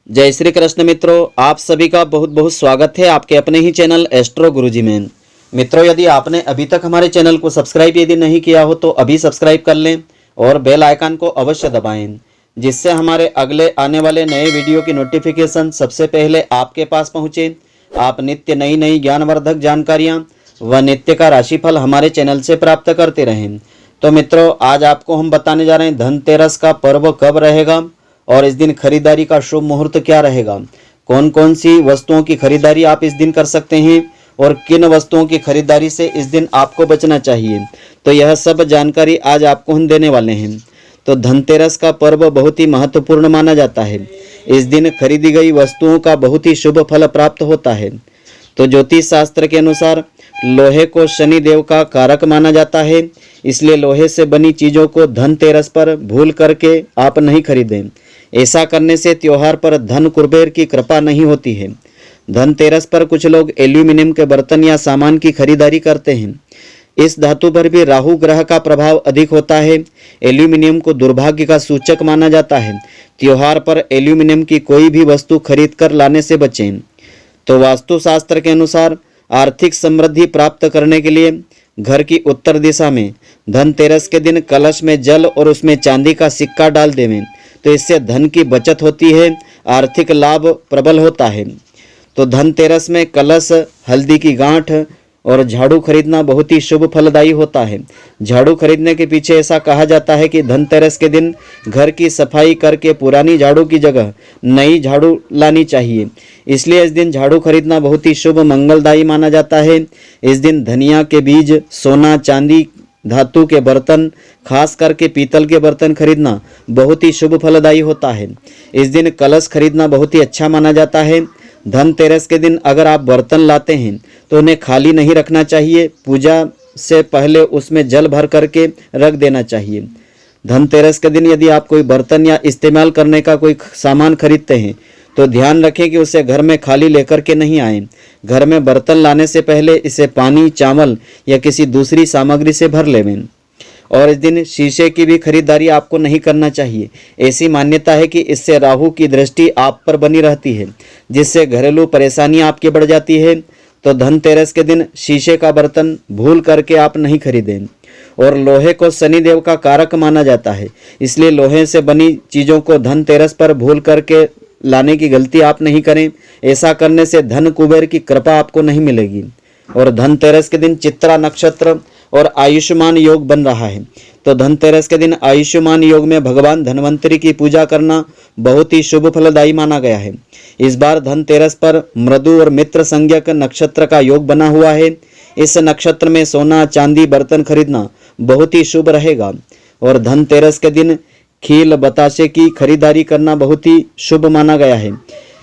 जय श्री कृष्ण मित्रों, आप सभी का बहुत बहुत स्वागत है आपके अपने ही चैनल एस्ट्रो गुरुजी में। मित्रों, यदि आपने अभी तक हमारे चैनल को सब्सक्राइब यदि नहीं किया हो तो अभी सब्सक्राइब कर लें और बेल आइकन को अवश्य दबाएं, जिससे हमारे अगले आने वाले नए वीडियो की नोटिफिकेशन सबसे पहले आपके पास पहुँचे। आप नित्य नई नई ज्ञानवर्धक जानकारियाँ व नित्य का राशिफल हमारे चैनल से प्राप्त करते रहें। तो मित्रों, आज आपको हम बताने जा रहे हैं धनतेरस का पर्व कब रहेगा और इस दिन खरीदारी का शुभ मुहूर्त क्या रहेगा, कौन कौन सी वस्तुओं की खरीदारी आप इस दिन कर सकते हैं और किन वस्तुओं की खरीदारी से इस दिन आपको बचना चाहिए। तो यह सब जानकारी आज आपको हम देने वाले हैं। तो धनतेरस का पर्व बहुत ही महत्वपूर्ण माना जाता है। इस दिन खरीदी गई वस्तुओं का बहुत ही शुभ फल प्राप्त होता है। तो ज्योतिष शास्त्र के अनुसार लोहे को शनि देव का कारक माना जाता है, इसलिए लोहे से बनी चीज़ों को धनतेरस पर भूल करके आप नहीं खरीदें। ऐसा करने से त्योहार पर धन कुबेर की कृपा नहीं होती है। धनतेरस पर कुछ लोग एल्यूमिनियम के बर्तन या सामान की खरीदारी करते हैं। इस धातु पर भी राहु ग्रह का प्रभाव अधिक होता है। एल्यूमिनियम को दुर्भाग्य का सूचक माना जाता है। त्योहार पर एल्यूमिनियम की कोई भी वस्तु खरीद कर लाने से बचें। तो वास्तुशास्त्र के अनुसार आर्थिक समृद्धि प्राप्त करने के लिए घर की उत्तर दिशा में धनतेरस के दिन कलश में जल और उसमें चांदी का सिक्का डाल देवें, तो इससे धन की बचत होती है, आर्थिक लाभ प्रबल होता है। तो धनतेरस में कलश, हल्दी की गांठ और झाड़ू खरीदना बहुत ही शुभ फलदायी होता है। झाड़ू खरीदने के पीछे ऐसा कहा जाता है कि धनतेरस के दिन घर की सफाई करके पुरानी झाड़ू की जगह नई झाड़ू लानी चाहिए, इसलिए इस दिन झाड़ू खरीदना बहुत ही शुभ मंगलदायी माना जाता है। इस दिन धनिया के बीज, सोना चांदी, धातु के बर्तन, खास करके पीतल के बर्तन खरीदना बहुत ही शुभ फलदायी होता है। इस दिन कलश खरीदना बहुत ही अच्छा माना जाता है। धनतेरस के दिन अगर आप बर्तन लाते हैं तो उन्हें खाली नहीं रखना चाहिए, पूजा से पहले उसमें जल भर करके रख देना चाहिए। धनतेरस के दिन यदि आप कोई बर्तन या इस्तेमाल करने का कोई सामान खरीदते हैं तो ध्यान रखें कि उसे घर में खाली लेकर के नहीं आएं। घर में बर्तन लाने से पहले इसे पानी, चावल या किसी दूसरी सामग्री से भर लें। और इस दिन शीशे की भी खरीदारी आपको नहीं करना चाहिए। ऐसी मान्यता है कि इससे राहु की दृष्टि आप पर बनी रहती है, जिससे घरेलू परेशानी आपकी बढ़ जाती है। तो धनतेरस के दिन शीशे का बर्तन भूल करके आप नहीं खरीदें। और लोहे को शनिदेव का कारक माना जाता है, इसलिए लोहे से बनी चीज़ों को धनतेरस पर भूल करके लाने की गलती आप नहीं करें। ऐसा करने से धन कुबेर की कृपा आपको नहीं मिलेगी। और धनतेरस के दिन चित्रा नक्षत्र और आयुष्मान योग बन रहा है। तो धनतेरस के दिन आयुष्मान योग में भगवान धन्वंतरी की पूजा करना बहुत ही शुभ फलदायी माना गया है। इस बार धनतेरस पर मृदु और मित्र संज्ञक नक्षत्र का योग बना हुआ है। इस नक्षत्र में सोना चांदी बर्तन खरीदना बहुत ही शुभ रहेगा। और धनतेरस के दिन खील बतासे की खरीदारी करना बहुत ही शुभ माना गया है।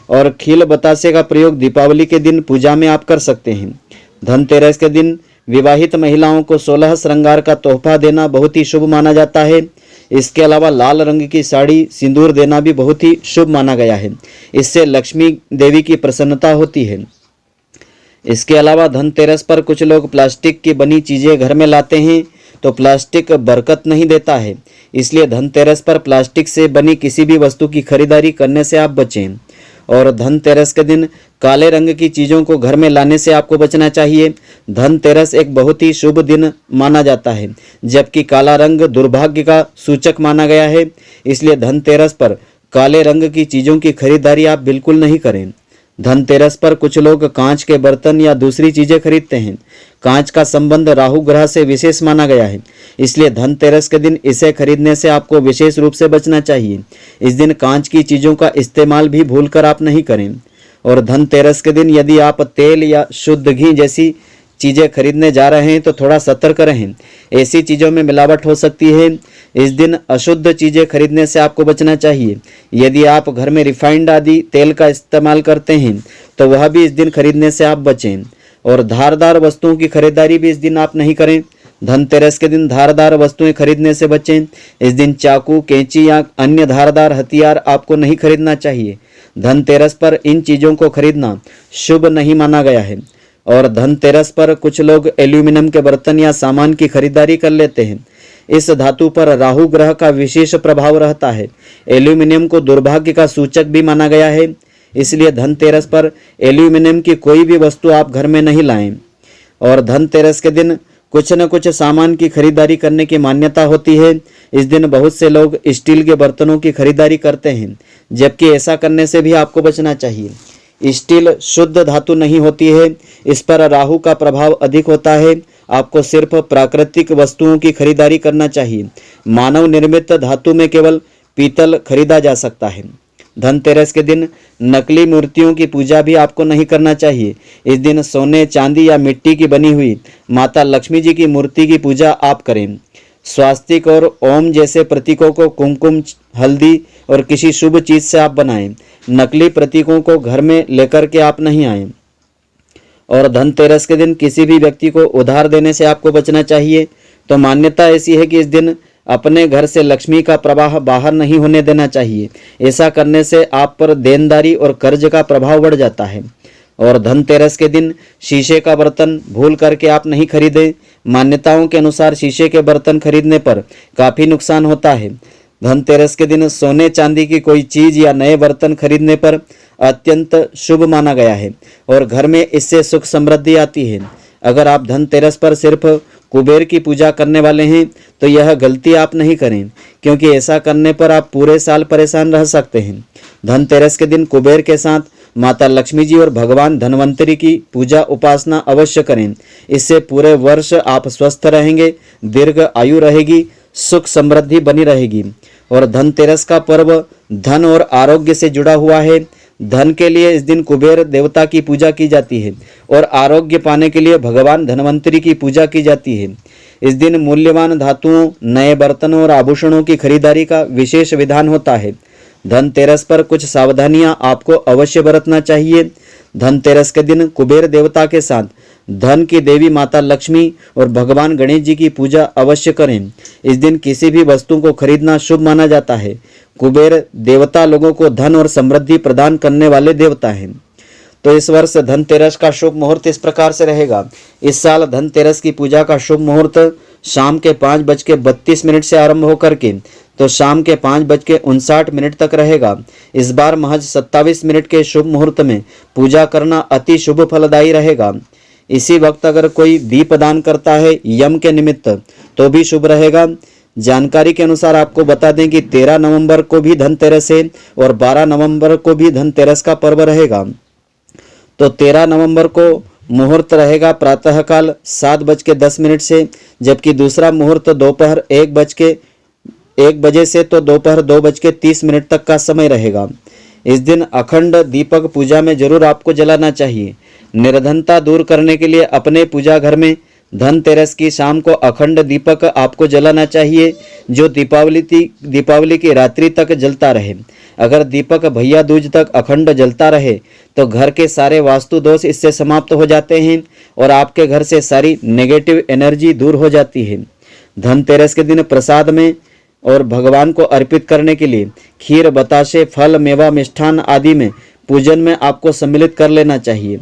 और खील बतासे का प्रयोग दीपावली के दिन पूजा में आप कर सकते हैं। धनतेरस के दिन विवाहित महिलाओं को 16 श्रृंगार का तोहफा देना बहुत ही शुभ माना जाता है। इसके अलावा लाल रंग की साड़ी, सिंदूर देना भी बहुत ही शुभ माना गया है। इससे लक्ष्मी देवी की प्रसन्नता होती है। इसके अलावा धनतेरस पर कुछ लोग प्लास्टिक की बनी चीज़ें घर में लाते हैं, तो प्लास्टिक बरकत नहीं देता है, इसलिए धनतेरस पर प्लास्टिक से बनी किसी भी वस्तु की खरीदारी करने से आप बचें। और धनतेरस के दिन काले रंग की चीज़ों को घर में लाने से आपको बचना चाहिए। धनतेरस एक बहुत ही शुभ दिन माना जाता है, जबकि काला रंग दुर्भाग्य का सूचक माना गया है, इसलिए धनतेरस पर काले रंग की चीज़ों की खरीदारी आप बिल्कुल नहीं करें। धनतेरस पर कुछ लोग कांच के बर्तन या दूसरी चीज़ें खरीदते हैं। कांच का संबंध राहु ग्रह से विशेष माना गया है, इसलिए धनतेरस के दिन इसे खरीदने से आपको विशेष रूप से बचना चाहिए। इस दिन कांच की चीज़ों का इस्तेमाल भी भूलकर आप नहीं करें। और धनतेरस के दिन यदि आप तेल या शुद्ध घी जैसी चीज़ें खरीदने जा रहे हैं तो थोड़ा सतर्क रहें, ऐसी चीज़ों में मिलावट हो सकती है। इस दिन अशुद्ध चीज़ें खरीदने से आपको बचना चाहिए। यदि आप घर में रिफाइंड आदि तेल का इस्तेमाल करते हैं तो वह भी इस दिन खरीदने से आप बचें। और धारदार वस्तुओं की खरीदारी भी इस दिन आप नहीं करें। धनतेरस के दिन धारदार वस्तुएं खरीदने से बचें। इस दिन चाकू, कैंची या अन्य धारदार हथियार आपको नहीं खरीदना चाहिए। धनतेरस पर इन चीज़ों को खरीदना शुभ नहीं माना गया है। और धनतेरस पर कुछ लोग एल्यूमिनियम के बर्तन या सामान की खरीदारी कर लेते हैं। इस धातु पर राहु ग्रह का विशेष प्रभाव रहता है। एल्यूमिनियम को दुर्भाग्य का सूचक भी माना गया है, इसलिए धनतेरस पर एल्यूमिनियम की कोई भी वस्तु आप घर में नहीं लाएं। और धनतेरस के दिन कुछ न कुछ सामान की खरीदारी करने की मान्यता होती है। इस दिन बहुत से लोग स्टील के बर्तनों की खरीदारी करते हैं, जबकि ऐसा करने से भी आपको बचना चाहिए। स्टील शुद्ध धातु नहीं होती है, इस पर राहु का प्रभाव अधिक होता है। आपको सिर्फ प्राकृतिक वस्तुओं की खरीदारी करना चाहिए। मानव निर्मित धातु में केवल पीतल खरीदा जा सकता है। धनतेरस के दिन नकली मूर्तियों की पूजा भी आपको नहीं करना चाहिए। इस दिन सोने, चांदी या मिट्टी की बनी हुई माता लक्ष्मी जी की मूर्ति की पूजा आप करें। स्वास्तिक और ओम जैसे प्रतीकों को कुमकुम, हल्दी और किसी शुभ चीज से आप बनाएं। नकली प्रतीकों को घर में लेकर के आप नहीं आएं। और धनतेरस के दिन किसी भी व्यक्ति को उधार देने से आपको बचना चाहिए। तो मान्यता ऐसी है कि इस दिन अपने घर से लक्ष्मी का प्रवाह बाहर नहीं होने देना चाहिए। ऐसा करने से आप पर देनदारी और कर्ज का प्रभाव बढ़ जाता है। और धनतेरस के दिन शीशे का बर्तन भूल करके आप नहीं खरीदें। मान्यताओं के अनुसार शीशे के बर्तन खरीदने पर काफ़ी नुकसान होता है। धनतेरस के दिन सोने चांदी की कोई चीज़ या नए बर्तन खरीदने पर अत्यंत शुभ माना गया है और घर में इससे सुख समृद्धि आती है। अगर आप धनतेरस पर सिर्फ कुबेर की पूजा करने वाले हैं तो यह गलती आप नहीं करें, क्योंकि ऐसा करने पर आप पूरे साल परेशान रह सकते हैं। धनतेरस के दिन कुबेर के साथ माता लक्ष्मी जी और भगवान धन्वंतरी की पूजा उपासना अवश्य करें। इससे पूरे वर्ष आप स्वस्थ रहेंगे, दीर्घ आयु रहेगी, सुख समृद्धि बनी रहेगी। और धनतेरस का पर्व धन और आरोग्य से जुड़ा हुआ है। धन के लिए इस दिन कुबेर देवता की पूजा की जाती है और आरोग्य पाने के लिए भगवान धन्वंतरी की पूजा की जाती है। इस दिन मूल्यवान धातुओं, नए बर्तनों और आभूषणों की खरीदारी का विशेष विधान होता है। धनतेरस पर कुछ सावधानियां आपको अवश्य बरतना चाहिए। धनतेरस के दिन कुबेर देवता के साथ धन की देवी माता लक्ष्मी और भगवान गणेश जी की पूजा अवश्य करें। इस दिन किसी भी वस्तु को खरीदना शुभ माना जाता है। कुबेर देवता लोगों को धन और समृद्धि प्रदान करने वाले देवता हैं। तो इस वर्ष धनतेरस का शुभ मुहूर्त इस प्रकार से रहेगा। इस साल धनतेरस की पूजा का शुभ मुहूर्त शाम के 5:32 से आरंभ होकर के तो शाम के 5:59 तक रहेगा। इस बार महज 27 मिनट के शुभ मुहूर्त में पूजा करना अति शुभ फलदायी रहेगा। इसी वक्त अगर कोई दीप दान करता है यम के निमित्त तो भी शुभ रहेगा। जानकारी के अनुसार आपको बता दें कि 13 नवंबर को भी धनतेरस है और 12 नवंबर को भी धनतेरस का पर्व रहेगा। तो 13 नवंबर को मुहूर्त रहेगा प्रातःकाल 7:10 से, जबकि दूसरा मुहूर्त दोपहर 1 बजे से तो दोपहर 2:30 तक का समय रहेगा। इस दिन अखंड दीपक पूजा में जरूर आपको जलाना चाहिए। निर्धनता दूर करने के लिए अपने पूजा घर में धनतेरस की शाम को अखंड दीपक आपको जलाना चाहिए, जो दीपावली की रात्रि तक जलता रहे। अगर दीपक भैया दूज तक अखंड जलता रहे तो घर के सारे वास्तु दोष इससे समाप्त हो जाते हैं और आपके घर से सारी नेगेटिव एनर्जी दूर हो जाती है। धनतेरस के दिन प्रसाद में और भगवान को अर्पित करने के लिए खीर, बताशे, फल, मेवा, मिष्ठान आदि में पूजन में आपको सम्मिलित कर लेना चाहिए।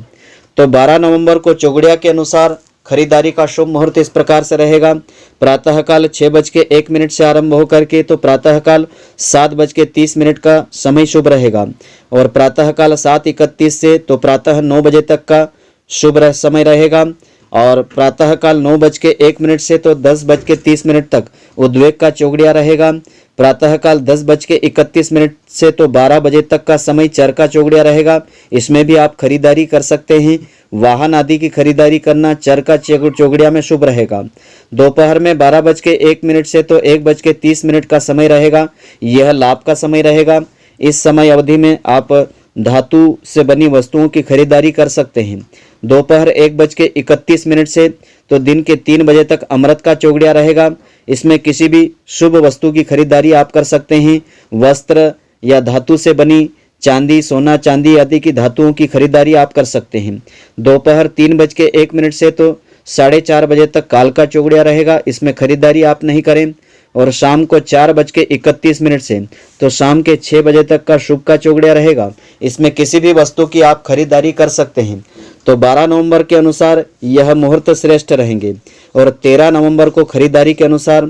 तो 12 नवंबर को चौगड़िया के अनुसार खरीदारी का शुभ मुहूर्त इस प्रकार से रहेगा। प्रातःकाल 6:01 से आरंभ होकर के तो प्रातःकाल 7:30 का समय शुभ रहेगा और प्रातःकाल 7:31 से तो प्रातः 9 बजे तक का शुभ समय रहेगा और प्रातःकाल 9:01 से तो 10:30 तक उद्वेग का चौगड़िया रहेगा। प्रातःकाल 10:31 से तो 12 बजे तक का समय चरका चौगड़िया रहेगा। इसमें भी आप खरीदारी कर सकते हैं। वाहन आदि की खरीदारी करना चरका चौगड़िया में शुभ रहेगा। दोपहर में 12:01 से तो 1:30 का समय रहेगा। यह लाभ का समय रहेगा। इस समय अवधि में आप धातु से बनी वस्तुओं की खरीदारी कर सकते हैं। दोपहर 1:31 से तो दिन के 3 बजे तक अमृत का चौगड़िया रहेगा। इसमें किसी भी शुभ वस्तु की खरीदारी आप कर सकते हैं। वस्त्र या धातु से बनी चांदी, सोना चांदी आदि की धातुओं की खरीदारी आप कर सकते हैं। दोपहर 3:01 से तो 4:30 बजे तक काल का चौगड़िया रहेगा। इसमें खरीदारी आप नहीं करें। और शाम को 4:31 से तो शाम के 6 बजे तक का शुभ का चौगड़िया रहेगा। इसमें किसी भी वस्तु की आप खरीदारी कर सकते हैं। तो 12 नवंबर के अनुसार यह मुहूर्त श्रेष्ठ रहेंगे और 13 नवंबर को खरीदारी के अनुसार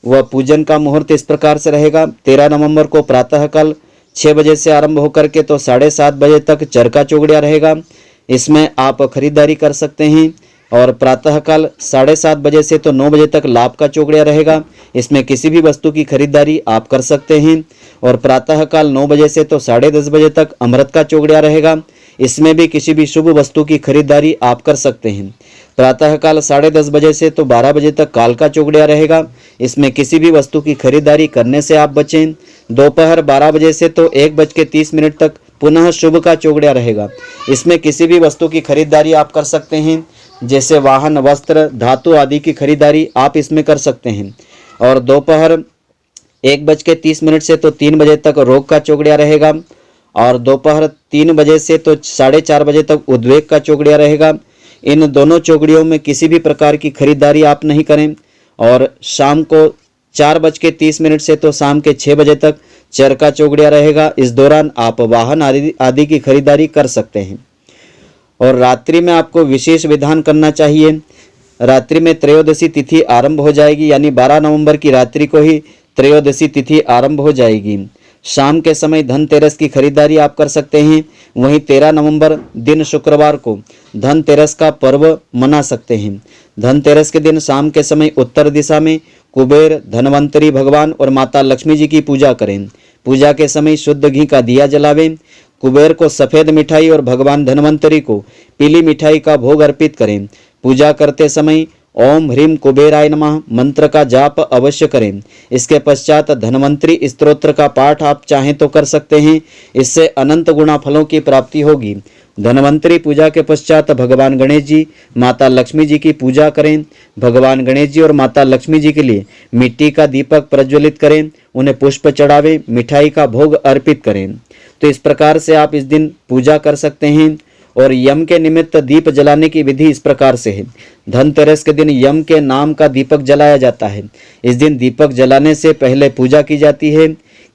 वह पूजन का मुहूर्त इस प्रकार से रहेगा। 13 नवंबर को प्रातःकाल 6 बजे से आरंभ होकर के तो 7:30 बजे तक चरका चौगड़िया रहेगा। इसमें आप खरीदारी कर सकते हैं। और प्रातःकाल 7:30 बजे से तो 9 बजे तक लाभ का चौगड़िया रहेगा। इसमें किसी भी वस्तु की खरीदारी आप कर सकते हैं। और प्रातःकाल 9 बजे से तो 10:30 बजे तक अमृत का चौगड़िया रहेगा। इसमें भी किसी भी शुभ वस्तु की खरीदारी आप कर सकते हैं। प्रातःकाल 10:30 बजे से तो 12 बजे तक काल का चौगड़िया रहेगा। इसमें किसी भी वस्तु की खरीदारी करने से आप बचें। दोपहर 12 बजे से तो 1:30 तक पुनः शुभ का चौगड़िया रहेगा। इसमें किसी भी वस्तु की खरीदारी आप कर सकते हैं, जैसे वाहन, वस्त्र, धातु आदि की खरीदारी आप इसमें कर सकते हैं। और दोपहर 1:30 से तो 3 बजे तक रोग का चौगड़िया रहेगा। और दोपहर 3 बजे से तो 4:30 बजे तक उद्वेग का चौगड़िया रहेगा। इन दोनों चौगड़ियों में किसी भी प्रकार की खरीदारी आप नहीं करें। और शाम को 4:30 से तो शाम के 6 बजे तक चरका चौगड़िया रहेगा। इस दौरान आप वाहन आदि की खरीदारी कर सकते हैं। और रात्रि में आपको विशेष विधान करना चाहिए। रात्रि में त्रयोदशी तिथि आरंभ हो जाएगी, यानी 12 नवंबर की रात्रि को ही त्रयोदशी तिथि आरंभ हो जाएगी। शाम के समय धनतेरस की खरीदारी आप कर सकते हैं। वहीं 13 नवंबर दिन शुक्रवार को धनतेरस का पर्व मना सकते हैं। धनतेरस के दिन शाम के समय उत्तर दिशा में कुबेर, धनवंतरी भगवान और माता लक्ष्मी जी की पूजा करें। पूजा के समय शुद्ध घी का दिया जलावें। कुबेर को सफ़ेद मिठाई और भगवान धनवंतरी को पीली मिठाई का भोग अर्पित करें। पूजा करते समय ओम ह्रीम कुबेराय नमः मंत्र का जाप अवश्य करें। इसके पश्चात धनवंतरी स्तोत्र का पाठ आप चाहें तो कर सकते हैं। इससे अनंत गुणा फलों की प्राप्ति होगी। धनवंतरी पूजा के पश्चात भगवान गणेश जी, माता लक्ष्मी जी की पूजा करें। भगवान गणेश जी और माता लक्ष्मी जी के लिए मिट्टी का दीपक प्रज्वलित करें, उन्हें पुष्प चढ़ावें, मिठाई का भोग अर्पित करें। तो इस प्रकार से आप इस दिन पूजा कर सकते हैं। और यम के निमित्त दीप जलाने की विधि इस प्रकार से है। धनतेरस के दिन यम के नाम का दीपक जलाया जाता है। इस दिन दीपक जलाने से पहले पूजा की जाती है।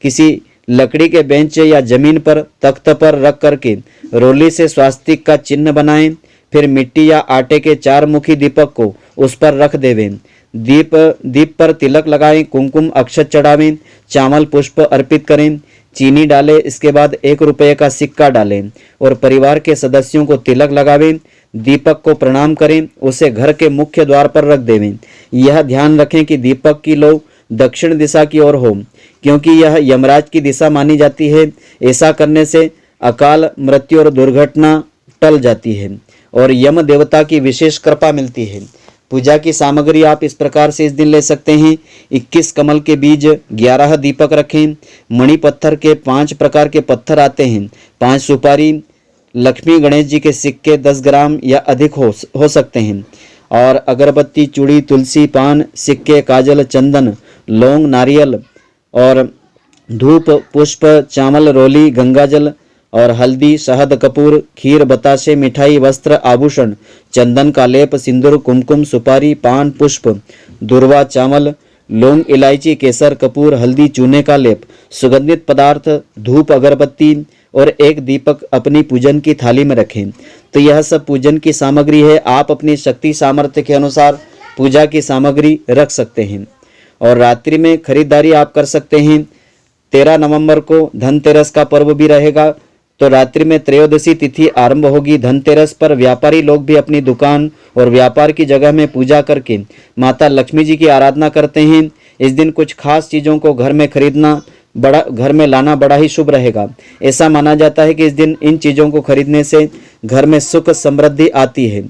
किसी लकड़ी के बेंच या जमीन पर तख्त पर रख करके रोली से स्वास्तिक का चिन्ह बनाएं। फिर मिट्टी या आटे के 4 मुखी दीपक को उस पर रख देवें। दीप पर तिलक लगाएं, कुमकुम अक्षत चढ़ावें, चावल पुष्प अर्पित करें, चीनी डालें। इसके बाद 1 रुपये का सिक्का डालें और परिवार के सदस्यों को तिलक लगावें। दीपक को प्रणाम करें, उसे घर के मुख्य द्वार पर रख देवें। यह ध्यान रखें कि दीपक की लौ दक्षिण दिशा की ओर हो, क्योंकि यह यमराज की दिशा मानी जाती है। ऐसा करने से अकाल मृत्यु और दुर्घटना टल जाती है और यम देवता की विशेष कृपा मिलती है। पूजा की सामग्री आप इस प्रकार से इस दिन ले सकते हैं। 21 कमल के बीज, 11 दीपक रखें। मणि पत्थर के 5 प्रकार के पत्थर आते हैं। 5 सुपारी, लक्ष्मी गणेश जी के सिक्के 10 ग्राम या अधिक हो सकते हैं। और अगरबत्ती, चूड़ी, तुलसी, पान, सिक्के, काजल, चंदन, लौंग, नारियल और धूप, पुष्प, चावल, रोली, गंगाजल और हल्दी, शहद, कपूर, खीर, बताशे, मिठाई, वस्त्र, आभूषण, चंदन का लेप, सिंदूर, कुमकुम, सुपारी, पान, पुष्प, दुर्वा, चावल, लौंग, इलायची, केसर, कपूर, हल्दी, चूने का लेप, सुगंधित पदार्थ, धूप, अगरबत्ती और 1 दीपक अपनी पूजन की थाली में रखें। तो यह सब पूजन की सामग्री है। आप अपनी शक्ति सामर्थ्य के अनुसार पूजा की सामग्री रख सकते हैं। और रात्रि में खरीदारी आप कर सकते हैं। 13 नवंबर को धनतेरस का पर्व भी रहेगा, तो रात्रि में त्रयोदशी तिथि आरंभ होगी। धनतेरस पर व्यापारी लोग भी अपनी दुकान और व्यापार की जगह में पूजा करके माता लक्ष्मी जी की आराधना करते हैं। इस दिन कुछ खास चीज़ों को घर में खरीदना घर में लाना बड़ा ही शुभ रहेगा। ऐसा माना जाता है कि इस दिन इन चीज़ों को खरीदने से घर में सुख समृद्धि आती है।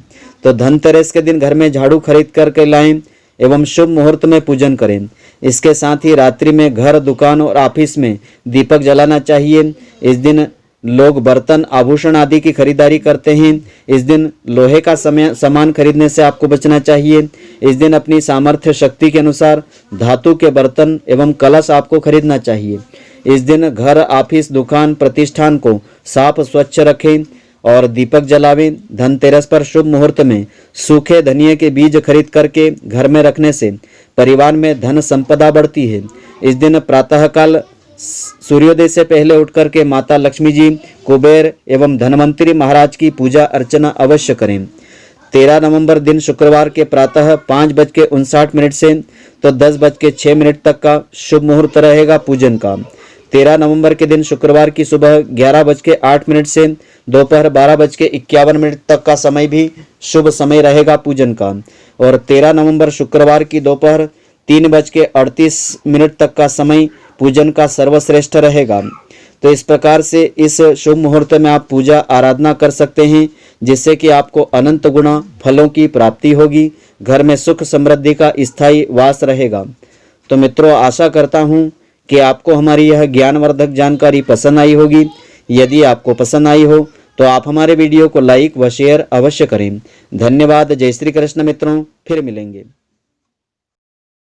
तो धनतेरस के दिन घर में झाड़ू खरीद करके लाएं एवं शुभ मुहूर्त में पूजन करें। इसके साथ ही रात्रि में घर, दुकान और ऑफिस में दीपक जलाना चाहिए। इस दिन लोग बर्तन, आभूषण आदि की खरीदारी करते हैं। इस दिन लोहे का सामान खरीदने से आपको बचना चाहिए। इस दिन अपनी सामर्थ्य शक्ति के अनुसार धातु के बर्तन एवं कलश आपको खरीदना चाहिए। इस दिन घर, ऑफिस, दुकान, प्रतिष्ठान को साफ स्वच्छ रखें और दीपक जलावें। धनतेरस पर शुभ मुहूर्त में सूखे धनिये के बीज खरीद करके घर में रखने से परिवार में धन संपदा बढ़ती है। इस दिन प्रातःकाल सूर्योदय से पहले उठकर के माता लक्ष्मी जी, कुबेर एवं धनवंतरी महाराज की पूजा अर्चना अवश्य करें। 13 नवंबर दिन शुक्रवार के प्रातः 5:59 से तो 10:06 तक का शुभ मुहूर्त रहेगा पूजन का। 13 नवंबर के दिन शुक्रवार की सुबह 11:08 से दोपहर 12:51 तक का समय भी शुभ समय रहेगा पूजन का। और 13 नवंबर शुक्रवार की दोपहर 3:38 तक का समय पूजन का सर्वश्रेष्ठ रहेगा। तो इस प्रकार से इस शुभ मुहूर्त में आप पूजा आराधना कर सकते हैं, जिससे कि आपको अनंत गुना फलों की प्राप्ति होगी, घर में सुख समृद्धि का स्थायी वास रहेगा। तो मित्रों, आशा करता हूँ कि आपको हमारी यह ज्ञानवर्धक जानकारी पसंद आई होगी। यदि आपको पसंद आई हो तो आप हमारे वीडियो को लाइक व शेयर अवश्य करें। धन्यवाद। जय श्री कृष्ण मित्रों, फिर मिलेंगे।